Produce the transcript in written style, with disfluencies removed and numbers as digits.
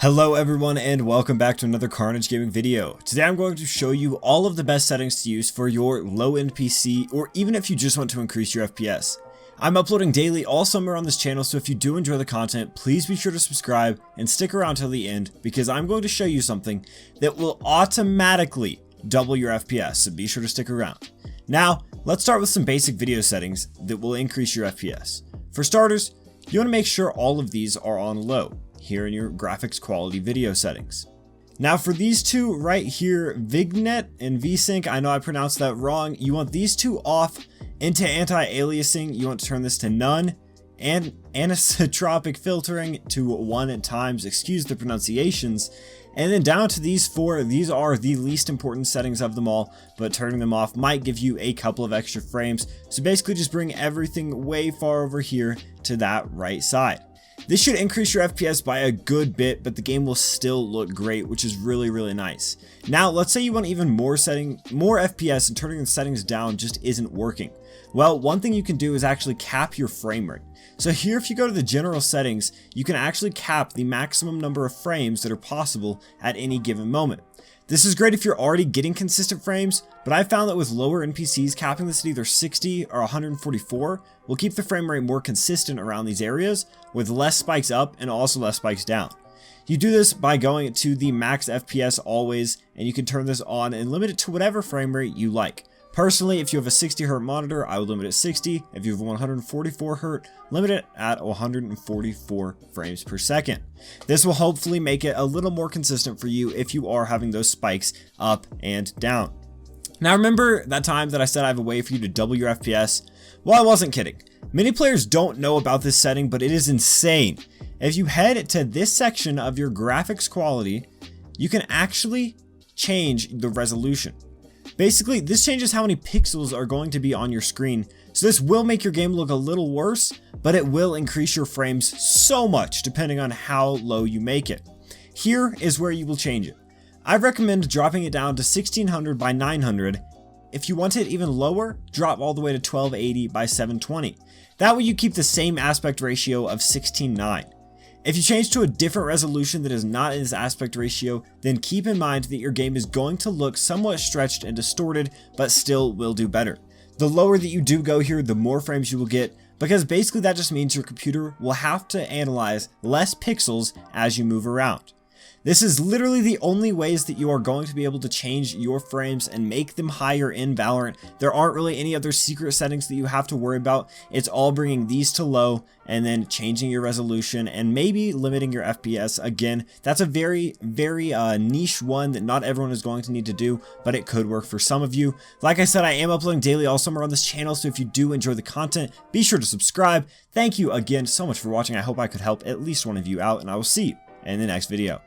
Hello everyone and welcome back to another Carnage Gaming video. Today I'm going to show you all of the best settings to use for your low-end PC, or even if you just want to increase your FPS. I'm uploading daily all summer on this channel, so if you do enjoy the content, please be sure to subscribe and stick around till the end, because I'm going to show you something that will automatically double your FPS, so be sure to stick around. Now, let's start with some basic video settings that will increase your FPS. For starters, you want to make sure all of these are on low here in your graphics quality video settings. Now for these two right here, Vignette and VSync, I know I pronounced that wrong. You want these two off. Into anti-aliasing, you want to turn this to none, and anisotropic filtering to 1 times, excuse the pronunciations. And then down to these four, these are the least important settings of them all, but turning them off might give you a couple of extra frames. So basically just bring everything way far over here to that right side. This should increase your FPS by a good bit, but the game will still look great, which is really nice. Now, let's say you want even more FPS and turning the settings down just isn't working. Well, one thing you can do is actually cap your frame rate. So here, if you go to the general settings, you can actually cap the maximum number of frames that are possible at any given moment. This is great if you're already getting consistent frames, but I found that with lower NPCs, capping this at either 60 or 144 will keep the frame rate more consistent around these areas, with less spikes up and also less spikes down. You do this by going to the max FPS always, and you can turn this on and limit it to whatever frame rate you like. Personally, if you have a 60Hz monitor, I would limit it 60. If you have a 144Hz, limit it at 144 frames per second. This will hopefully make it a little more consistent for you if you are having those spikes up and down. Now remember that time that I said I have a way for you to double your FPS? Well, I wasn't kidding. Many players don't know about this setting, but it is insane. If you head to this section of your graphics quality, you can actually change the resolution. Basically, this changes how many pixels are going to be on your screen, so this will make your game look a little worse, but it will increase your frames so much depending on how low you make it. Here is where you will change it. I recommend dropping it down to 1600 by 900. If you want it even lower, drop all the way to 1280 by 720. That way you keep the same aspect ratio of 16:9. If you change to a different resolution that is not in this aspect ratio, then keep in mind that your game is going to look somewhat stretched and distorted, but still will do better. The lower that you do go here, the more frames you will get, because basically that just means your computer will have to analyze less pixels as you move around. This is literally the only ways that you are going to be able to change your frames and make them higher in Valorant. There aren't really any other secret settings that you have to worry about. It's all bringing these to low and then changing your resolution and maybe limiting your FPS. Again, that's a very niche one that not everyone is going to need to do, but it could work for some of you. Like I said, I am uploading daily all summer on this channel, so if you do enjoy the content, be sure to subscribe. Thank you again so much for watching. I hope I could help at least one of you out, and I will see you in the next video.